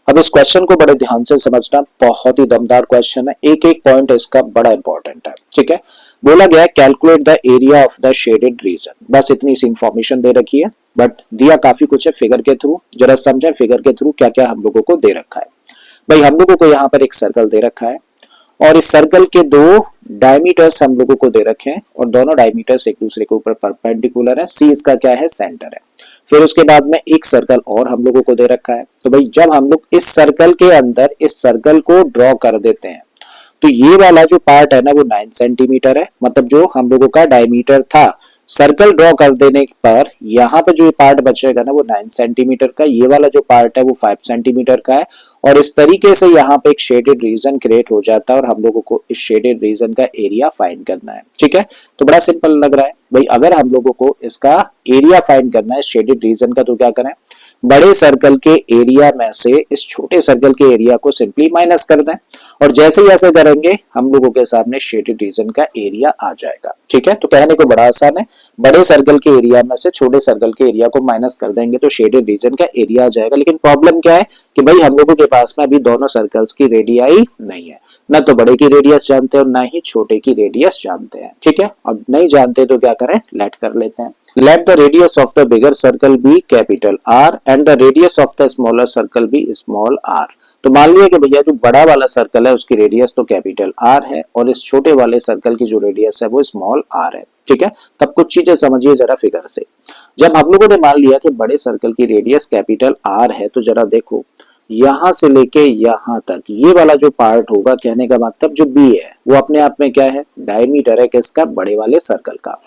अब इस क्वेश्चन को बड़े ध्यान से समझना, बहुत ही दमदार क्वेश्चन है, एक एक पॉइंट इसका बड़ा इंपॉर्टेंट है। ठीक है, बोला गया है calculate the area of the shaded reason, बस इतनी सी इंफॉर्मेशन दे रखी है, बट दिया काफी कुछ है फिगर के थ्रू। जरा समझें फिगर के थ्रू क्या क्या हम लोगों को दे रखा है। भाई हम लोगों को यहाँ पर एक सर्कल दे रखा है और इस सर्कल के दो डायमीटर्स हम लोगों को दे रखे हैं और दोनों डायमीटर्स एक दूसरे के ऊपर परपेंडिकुलर है। सी इसका क्या है, सेंटर है। फिर उसके बाद में एक सर्कल और हम लोगों को दे रखा है। तो भाई जब हम लोग इस सर्कल के अंदर इस सर्कल को ड्रॉ कर देते हैं तो ये वाला जो पार्ट है ना वो 9 सेंटीमीटर है, मतलब जो हम लोगों का डायमीटर था सर्कल ड्रॉ कर देने पर यहाँ पे जो ये पार्ट बचेगा ना वो 9 सेंटीमीटर का, ये वाला जो पार्ट है वो 5 सेंटीमीटर का है। और इस तरीके से यहाँ पे एक शेडेड रीजन क्रिएट हो जाता है और हम लोगों को इस शेडेड रीजन का एरिया फाइंड करना है। ठीक है, तो बड़ा सिंपल लग रहा है भाई। अगर हम लोगों को इसका एरिया फाइंड करना है शेडेड रीजन का, तो क्या करें, बड़े सर्कल के एरिया में से इस छोटे सर्कल के एरिया को सिंपली माइनस कर दें और जैसे ही ऐसे करेंगे हम लोगों के सामने शेडेड रीजन का एरिया आ जाएगा। ठीक है, तो कहने को बड़ा आसान है, बड़े सर्कल के एरिया में से छोटे सर्कल के एरिया को माइनस कर देंगे तो शेडेड रीजन का एरिया आ जाएगा। लेकिन प्रॉब्लम क्या है कि भाई हम लोगों के पास में अभी दोनों सर्कल्स की रेडियाई नहीं है, ना तो बड़े की रेडियस जानते हैं और ना ही छोटे की रेडियस जानते हैं। ठीक है, और नहीं जानते तो क्या करें, लेट कर लेते हैं। Let the radius of the bigger circle be capital R and the radius of the smaller circle be small r। तो मान लिया कि भैया जो बड़ा वाला सर्कल है उसकी रेडियस तो कैपिटल R है और इस छोटे वाले सर्कल की जो रेडियस है वो स्मॉल r है। ठीक है, तब कुछ चीजें समझिए जरा फिगर से। जब हम लोगों ने मान लिया कि बड़े सर्कल की रेडियस कैपिटल R है तो जरा देखो यहां से लेके यहां तक ये वाला जो पार्ट होगा, कहने का मतलब जो B है वो अपने आप में क्या है, डायमीटर है किसका, बड़े वाले सर्कल का।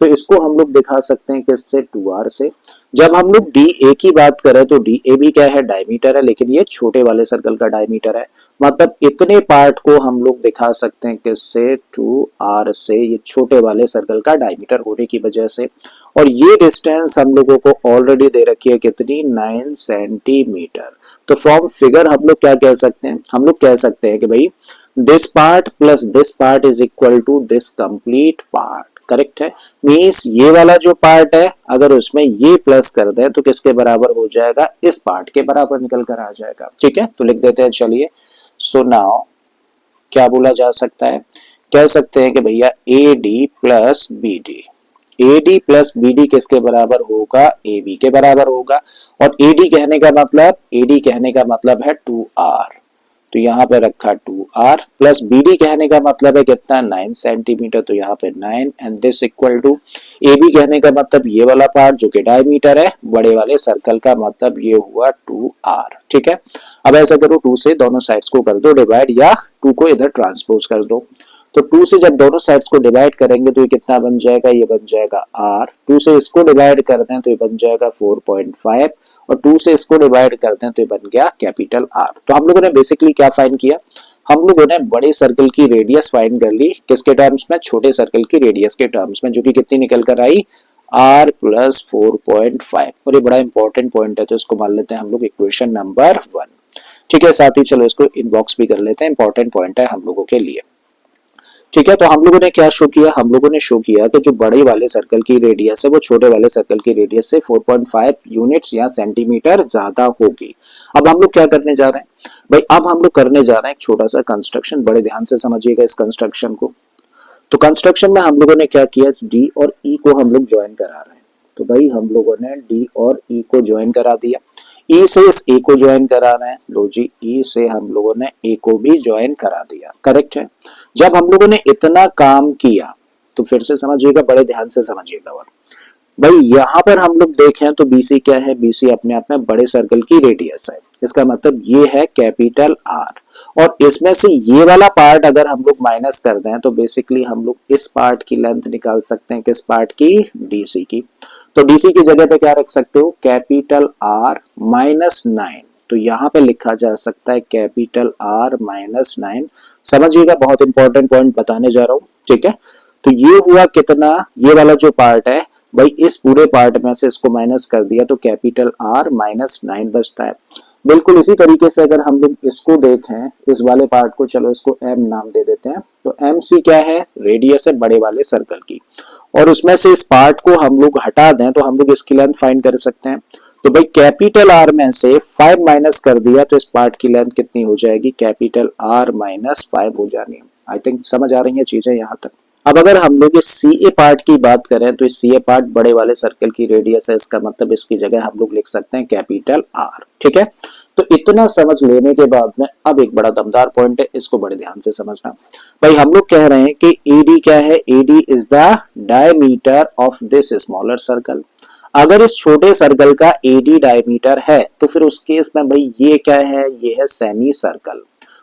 तो इसको हम लोग दिखा सकते हैं किससे, 2r से। जब हम लोग DA की बात करें तो DA भी क्या है, डायमीटर है, लेकिन ये छोटे वाले सर्कल का डायमीटर है। मतलब इतने पार्ट को हम लोग दिखा सकते हैं किससे, 2r से, ये छोटे वाले सर्कल का डायमीटर होने की वजह से। और ये डिस्टेंस हम लोगों को ऑलरेडी दे रखी है कितनी, 9 सेंटीमीटर। तो फ्रॉम फिगर हम लोग क्या कह सकते हैं, हम लोग कह सकते हैं कि भाई this part plus this part is equal to this complete part. Correct है, मीन्स ये वाला जो पार्ट है अगर उसमें ये प्लस कर दें तो किसके बराबर हो जाएगा, इस पार्ट के बराबर निकल कर आ जाएगा। ठीक है, तो लिख देते हैं चलिए। सो नाउ क्या बोला जा सकता है, कह सकते हैं कि भैया AD plus BD, AD plus BD किसके बराबर होगा, AB के बराबर होगा। और AD कहने का मतलब, AD कहने का मतलब है 2r, तो यहाँ पे रखा 2r प्लस BD कहने का मतलब है कितना, 9 सेंटीमीटर, तो यहाँ पे 9 and this equal to AB कहने का मतलब ये वाला पार्ट जो कि डायमीटर है बड़े वाले सर्कल का, मतलब ये हुआ 2r। ठीक है, अब ऐसा करो 2 से दोनों साइड्स को कर दो डिवाइड या 2 को इधर ट्रांसपोज कर दो। तो 2 से जब दोनों साइड्स को डिवाइड करेंगे तो ये कितना बन जाएगा, ये बन जाएगा r। 2 से इसको डिवाइड करते हैं तो ये बन जाएगा 4.5 और 2 से इसको डिवाइड करते हैं तो ये बन गया कैपिटल R। तो हम लोगों ने बेसिकली क्या फाइंड किया, हम लोगों ने बड़े सर्कल की रेडियस फाइंड कर ली किसके टर्म्स में, छोटे सर्कल की रेडियस के टर्म्स में, जो कि कितनी निकल कर आई, R प्लस 4.5। और ये बड़ा इंपॉर्टेंट पॉइंट है तो इसको मान लेते हैं हम लोग इक्वेशन नंबर 1। ठीक है, साथ ही चलो इसको इनबॉक्स भी कर लेते हैं, इंपॉर्टेंट पॉइंट है हम लोगों के लिए। ठीक है, तो हम लोगों ने क्या शो किया, हम लोगों ने शो किया कि जो बड़े वाले सर्कल की रेडियस है वो छोटे वाले सर्कल की रेडियस से 4.5 यूनिट्स या सेंटीमीटर ज्यादा होगी। अब हम लोग क्या करने जा रहे हैं भाई, अब हम लोग करने जा रहे हैं एक छोटा सा कंस्ट्रक्शन, बड़े ध्यान से समझिएगा इस कंस्ट्रक्शन को। तो कंस्ट्रक्शन में हम लोगों ने क्या किया, D और E को हम लोग ज्वाइन करा रहे हैं। तो भाई हम लोगों ने D और E को ज्वाइन करा दिया, E से इस A को ज्वाइन करा रहे हैं, लो जी E से हम लोगों ने A को भी ज्वाइन करा दिया। करेक्ट है, जब हम लोगों ने इतना काम किया तो फिर से समझिएगा, बड़े ध्यान से समझिएगा। और भाई यहाँ पर हम लोग देखें तो BC क्या है, BC अपने आप में बड़े सर्कल की रेडियस है, इसका मतलब ये है कैपिटल R। और इसमें से ये वाला पार्ट अगर हम लोग माइनस कर दें तो बेसिकली हम लोग इस पार्ट की लेंथ निकाल सकते हैं, किस पार्ट की, DC की। तो DC की जगह पे क्या रख सकते हो, कैपिटल R माइनस 9, तो यहाँ पे लिखा जा सकता है कैपिटल R माइनस 9। समझिएगा, बहुत इंपॉर्टेंट पॉइंट बताने जा रहा हूँ। ठीक है, तो ये हुआ कितना, ये वाला जो पार्ट है भाई इस पूरे पार्ट में से इसको माइनस कर दिया तो कैपिटल R माइनस 9 बचता है। बिल्कुल इसी तरीके से अगर हम लोग इसको देखें, इस वाले पार्ट को, चलो इसको M नाम दे देते हैं। तो MC क्या है, रेडियस है बड़े वाले सर्कल की, और उसमें से इस पार्ट को हम लोग हटा दें तो हम लोग इसकी लेंथ फाइंड कर सकते हैं। तो भाई कैपिटल आर में से 5 माइनस कर दिया तो इस पार्ट की लेंथ कितनी हो जाएगी, कैपिटल आर माइनस 5 हो जानी है। आई थिंक समझ आ रही है चीजें यहाँ तक। अब अगर हम लोग इस सी ए पार्ट की बात करें तो इस सी ए पार्ट बड़े वाले सर्कल की रेडियस है, इसका मतलब इसकी जगह हम लोग लिख सकते हैं कैपिटल आर। ठीक है, तो इतना समझ लेने के बाद में अब एक बड़ा दमदार पॉइंट है, इसको बड़े ध्यान से समझना। भाई हम लोग कह रहे हैं कि एडी क्या है, AD is the diameter of this smaller circle. अगर इस छोटे सर्कल का एडी डायमीटर है तो फिर उस केस में भाई ये क्या है, ये है सेमी सर्कल।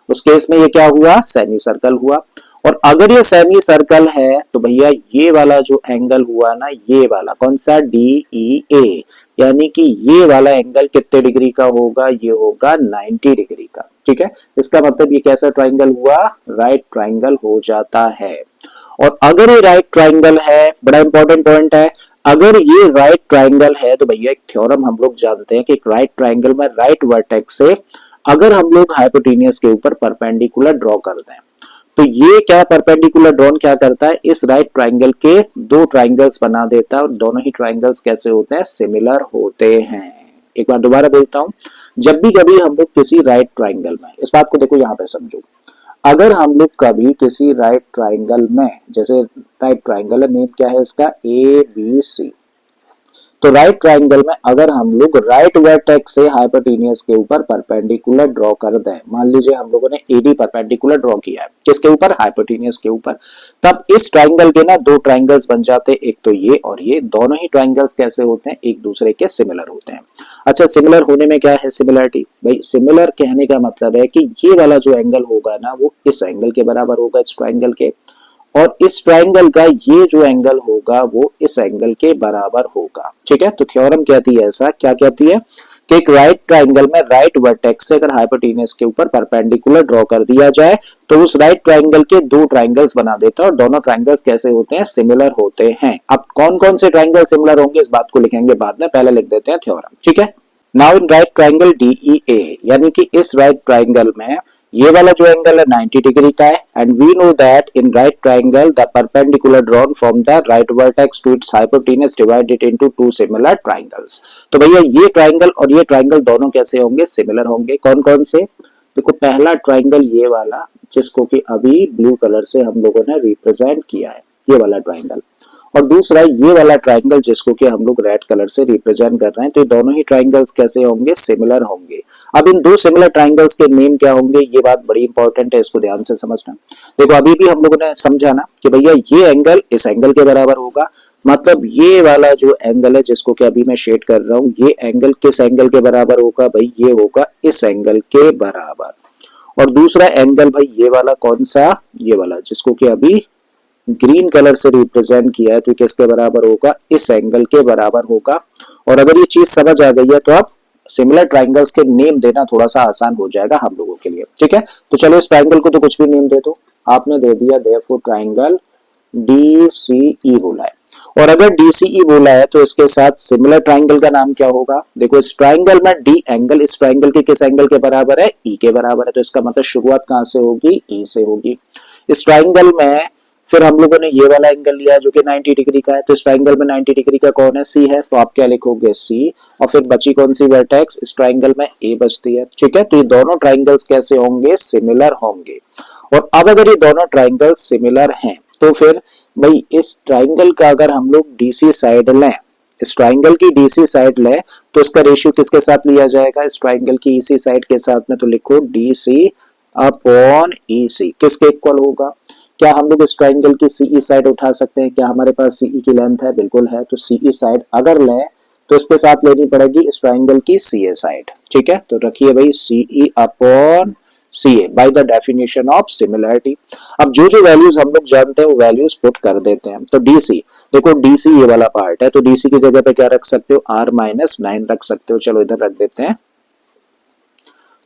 उस केस में ये क्या हुआ, सेमी सर्कल हुआ। और अगर ये सेमी सर्कल है तो भैया ये वाला जो एंगल हुआ ना, ये वाला कौन सा, डी ई ए, यानी कि ये वाला एंगल कितने डिग्री का होगा, ये होगा 90 डिग्री का। ठीक है, इसका मतलब ये कैसा ट्राइंगल हुआ, राइट ट्राइंगल हो जाता है। और अगर ये राइट ट्राइंगल है, बड़ा इंपॉर्टेंट पॉइंट है, अगर ये राइट ट्राइंगल है तो भैया एक थ्योरम हम लोग जानते हैं कि एक राइट ट्राइंगल में राइट वर्टेक्स से अगर हम लोग हाइपोटेनियस के ऊपर परपेंडिकुलर ड्रॉ कर दें तो ये क्या परपेंडिकुलर ड्रॉन क्या करता है, इस राइट ट्राइंगल के दो ट्राइंगल्स बना देता है और दोनों ही ट्राइंगल्स कैसे होते हैं, सिमिलर होते हैं। एक बार दोबारा बोलता हूं, जब भी कभी हम लोग किसी राइट ट्राइंगल में, इस बात को देखो यहां पे समझो, अगर हम लोग कभी किसी राइट ट्राइंगल में, जैसे राइट ट्राइंगल है, नेम क्या है इसका, ए बी सी, तो राइट ट्राइंगल में अगर हम लोग राइट वर्टेक्स से हाइपोटेनियस के ऊपर परपेंडिकुलर ड्रॉ कर दें, मान लीजिए हम लोगों ने एडी परपेंडिकुलर ड्रॉ किया है किसके ऊपर, हाइपोटेनियस के ऊपर, तब इस ट्राइंगल के ना दो ट्राइंगल्स बन जाते हैं, एक तो ये और ये, दोनों ही ट्राइंगल्स कैसे होते हैं, एक दूसरे के सिमिलर होते हैं। अच्छा, सिमिलर होने में क्या है सिमिलरिटी, भाई सिमिलर कहने का मतलब है कि ये वाला जो एंगल होगा ना वो इस एंगल के बराबर होगा, इस ट्राइंगल के, और इस ट्राइंगल का ये जो एंगल होगा वो इस एंगल के बराबर होगा। ठीक है, तो थ्योरम कहती है ऐसा, क्या कहती है कि एक राइट ट्राइंगल में राइट वर्टेक्स से अगर हाइपोटेनियस के ऊपर परपेंडिकुलर ड्रॉ कर दिया जाए तो उस राइट ट्राइंगल के दो ट्राइंगल्स बना देता है और दोनों ट्राइंगल्स कैसे होते हैं, सिमिलर होते हैं। अब कौन कौन से ट्राइंगल सिमिलर होंगे इस बात को लिखेंगे बाद में, पहले लिख देते हैं थ्योरम। ठीक है, now in right triangle DEA, यानी कि इस राइट ट्राइंगल में ये वाला जो एंगल है 90 डिग्री का है, and we know that in right triangle the perpendicular drawn from the right vertex to its hypotenuse divided into two similar triangles. तो भैया ये ट्राइंगल और ये ट्राइंगल दोनों कैसे होंगे, सिमिलर होंगे। कौन कौन से, देखो पहला ट्राइंगल ये वाला जिसको कि अभी ब्लू कलर से हम लोगों ने रिप्रेजेंट किया है, ये वाला ट्राइंगल, और दूसरा ये वाला ट्राइंगल जिसको कि हम लोग रेड कलर से रिप्रेजेंट कर रहे हैं। तो ये दोनों ही ट्राइंगल्स कैसे होंगे, सिमिलर होंगे। अब इन दो सिमिलर ट्राइंगल्स के नेम क्या होंगे, ये बात बड़ी इंपॉर्टेंट है, इसको ध्यान से समझना। देखो अभी भी हम लोगों ने समझा ना कि भैया ये एंगल इस एंगल के बराबर होगा, मतलब ये वाला जो एंगल है जिसको कि अभी मैं शेड कर रहा हूँ, ये एंगल किस एंगल के बराबर होगा, भाई ये होगा इस एंगल के बराबर। और दूसरा एंगल भाई ये वाला कौन सा, ये वाला जिसको कि अभी ग्रीन कलर से रिप्रेजेंट किया है, तो किसके बराबर होगा, इस एंगल के बराबर होगा। और अगर ये चीज समझ आ गई है तो आप सिमिलर ट्राइंगल्स के नेम देना थोड़ा सा आसान हो जाएगा हम लोगों के लिए। ठीक है, तो चलो इस ट्राइंगल को तो कुछ भी नेम दे दो, आपने दे दिया देयरफॉर ट्राइंगल DCE बोला है। और अगर DCE बोला है तो इसके साथ सिमिलर ट्राइंगल का नाम क्या होगा, देखो इस ट्राइंगल में D एंगल इस ट्राइंगल के किस एंगल के बराबर है, E के बराबर है, तो इसका मतलब शुरुआत कहां से होगी, E से होगी। इस ट्राइंगल में फिर हम लोगों ने ये वाला एंगल लिया जो कि 90 डिग्री का है, तो इस ट्राइंगल में 90 डिग्री का कौन है, C है, तो आप क्या लिखोगे C, और फिर बची कौन सी वर्टेक्स, इस ट्राइंगल में A बचती है। ठीक है, तो ये दोनों ट्राइंगल्स कैसे होंगे, सिमिलर होंगे। और अब अगर ये दोनों ट्राइंगल्स सिमिलर हैं तो फिर भाई इस ट्राइंगल का अगर हम लोग DC साइड लें, इस ट्राइंगल की DC साइड लें तो उसका रेशियो किसके साथ लिया जाएगा, इस ट्राइंगल की EC साइड के साथ में, तो लिखो DC अपॉन EC किसके इक्वल होगा। क्या हम लोग इस ट्राइंगल की CE साइड उठा सकते हैं, क्या हमारे पास CE की लेंथ है, बिल्कुल है, तो CE साइड अगर लें तो इसके साथ लेनी पड़ेगी इस ट्राइंगल की CA साइड। ठीक है, तो रखिए भाई CE upon CA by the definition of similarity. अब जो जो वैल्यूज हम लोग जानते हैं वो वैल्यूज पुट कर देते हैं। तो DC, देखो DC ये वाला पार्ट है, तो DC की जगह पे क्या रख सकते हो, R-9 रख सकते हो, चलो इधर रख देते हैं।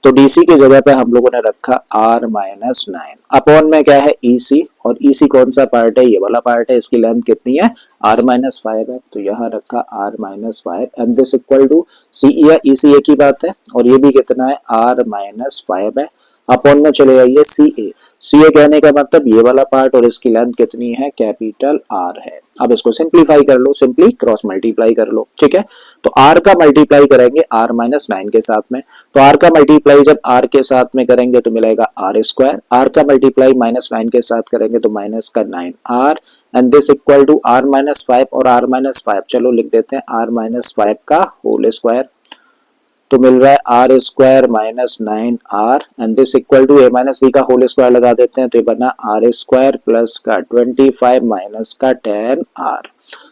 तो DC की जगह पे हम लोगों ने रखा R-9 अपॉन में क्या है EC, और EC कौन सा पार्ट है, ये वाला पार्ट है, इसकी लेंथ कितनी है, R-5 है, तो यहाँ रखा R-5 and this equal to CE या EC एक ही बात है, और ये भी कितना है R-5 है। अपॉन में चले जाइए सी ए। सी ए कहने का मतलब ये वाला पार्ट और इसकी लेंथ कितनी है, कैपिटल आर है। अब इसको सिंप्लीफाई कर लो, सिंपली क्रॉस मल्टीप्लाई कर लो, ठीक है। तो आर का मल्टीप्लाई करेंगे आर माइनस 9 के साथ में, तो आर का मल्टीप्लाई जब आर के साथ में करेंगे तो मिलेगा आर स्क्वायर, आर का मल्टीप्लाई माइनस 9 के साथ करेंगे तो माइनस का 9 R, and this equal to R minus 5 और आर माइनस 5, चलो लिख देते हैं आर माइनस 5 का होल स्क्वायर, तो मिल रहा है R square minus 9 R, and this equal to A minus B का होल स्क्वायर लगा देते हैं, तो ये बना आर स्क्वायर प्लस का 25 माइनस का 10 आर।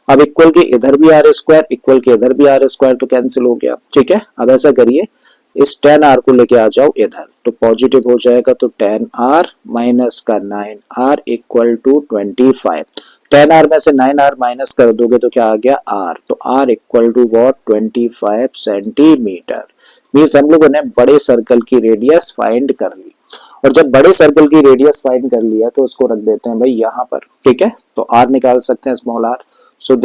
अब इक्वल के इधर भी आर स्क्वायर, इक्वल के इधर भी आर स्क्वायर, तो कैंसिल हो गया, ठीक है। अब ऐसा करिए, इस 10 आर को लेके आ जाओ इधर, तो पॉजिटिव हो जाएगा, तो 10 आर माइनस का 9 आर इक्वल टू 25। 10 आर में से 9 आर माइनस कर दोगे तो क्या आ गया आर, तो R equal to what 25 centimetre. Means हम लोगों ने बड़े सर्कल की रेडियस फाइंड कर ली, और जब बड़े सर्कल की रेडियस फाइंड कर लिया तो उसको रख देते हैं भाई यहाँ पर, ठीक है। तो आर निकाल सकते हैं small R, so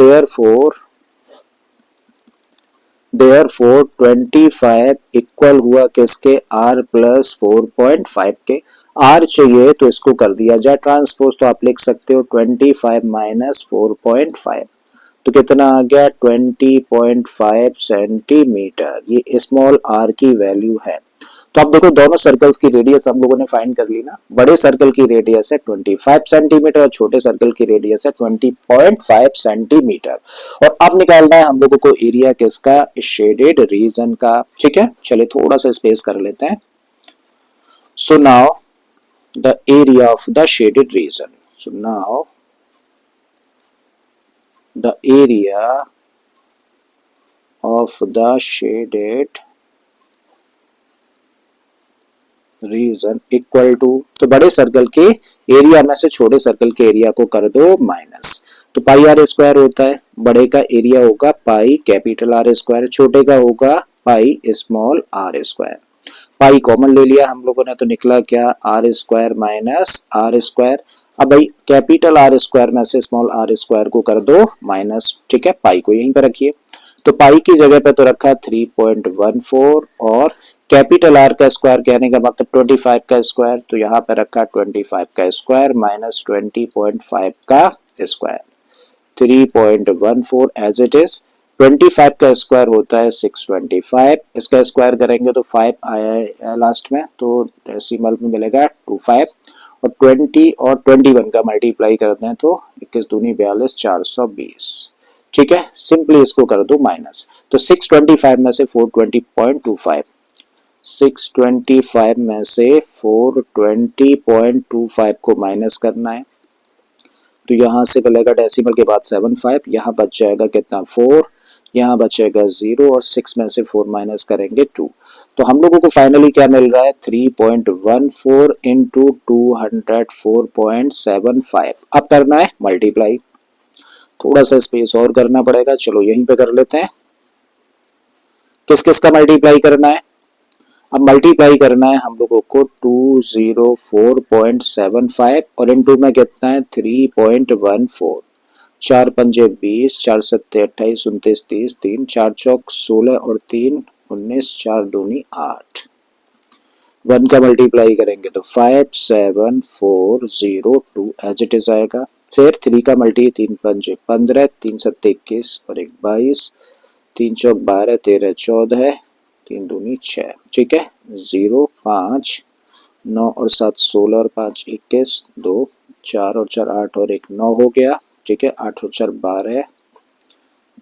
therefore 25 equal हुआ किसके, आर प्लस 4.5 के। आर चाहिए तो इसको कर दिया जाए ट्रांसपोज, तो आप लिख सकते हो 25 माइनस 4.5, तो कितना आ गया 20.5 सेंटीमीटर, ये स्मॉल आर की वैल्यू है। तो अब देखो दोनों सर्कल्स की रेडियस हम लोगों ने फाइंड कर ली ना, बड़े सर्कल की रेडियस है 25 सेंटीमीटर और छोटे सर्कल की रेडियस है 20.5 सेंटीमीटर। और अब निकालना है हम लोगों को एरिया किसका, शेडेड रीजन का, ठीक है। चलिए थोड़ा सा स्पेस कर लेते हैं। So now the area of the shaded region, so now the area of the shaded region equal to, तो बड़े सर्कल के एरिया में से छोटे सर्कल के एरिया को कर दो माइनस, तो पाई आर स्क्वायर होता है, बड़े का एरिया होगा पाई कैपिटल आर स्क्वायर, छोटे का होगा pi small R square. Pi common ले लिया हम लोगों ने, तो निकला क्या R square minus R square. अब भाई कैपिटल आर स्क्वायर में से स्मॉल आर स्क्वायर को कर दो माइनस, ठीक है। पाई को यहीं पे रखिए, तो पाई की जगह पे तो रखा 3.14, और कैपिटल आर का स्क्वायर कहने का मतलब 25 का स्क्वायर, तो यहाँ पे रखा 25 का स्क्वायर माइनस 20.5 का स्क्वायर, 3.14 एज इट इज। 25 का स्क्वायर होता है 625, इसका स्क्वायर करेंगे तो 5 आया लास्ट में, तो डेसिमल में मिलेगा 25, और 20 और 21 का मल्टीप्लाई करते हैं तो 21 दूनी 42, 420, ठीक है। सिंपली इसको कर दो माइनस, तो 625 में से 420.25, 625 में से 420.25 को माइनस करना है, तो यहाँ से मिलेगा डेसिमल के बाद 75, यहाँ बच जाएगा कितना 4, यहाँ बचेगा 0, और 6 में से 4 माइनस करेंगे 2, तो हम लोगों को फाइनली क्या मिल रहा है 3.14 इंटू 204.75। अब करना है मल्टीप्लाई, थोड़ा सा स्पेस और करना पड़ेगा, चलो यहीं पे कर लेते हैं। किस किस का मल्टीप्लाई करना है, अब मल्टीप्लाई करना है हम लोगों को 204.75 और इनटू में कितना है 3.14, 4 पंजे 20, 4 सत्ते 28, 29 30, 3 4 चौक 16 और 3 19, 4 दूनी 8। 1 का मल्टीप्लाई करेंगे तो 57402 एज इट इज आएगा। फिर 3 का मल्टी 3 पंजे 15, 3 सत्ते 21 और 1 22, 3 चौक 12, 13 14, 3 दूनी 6, ठीक है। 0 5 9 और 7 16 और 5 21, 2 4 और 4 8 और 1 9 हो गया, ठीक है। 8 और 4 12,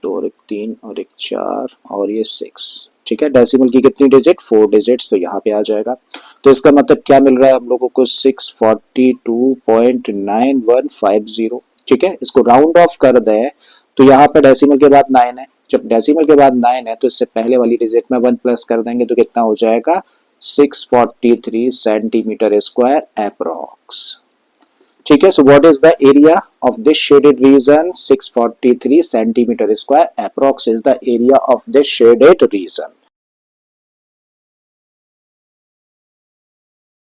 2 और 1 3 और 1 4 और ये 6, ठीक है। डेसिमल की कितनी डिजिट 4 डिजिट्स, तो यहाँ पे आ जाएगा। तो इसका मतलब क्या मिल रहा है हम लोगों को 642.9150, ठीक है। इसको राउंड ऑफ कर दे तो यहाँ पे डेसिमल के बाद 9 है, जब डेसिमल के बाद 9 है तो इससे पहले वाली डिजिट में 1 प्लस कर देंगे तो कितना हो जाएगा 643 सेंटीमीटर स्क्वायर अप्रॉक्स, ठीक है। So what is the area of this shaded region, 643 centimetre square approx is the area of this shaded region.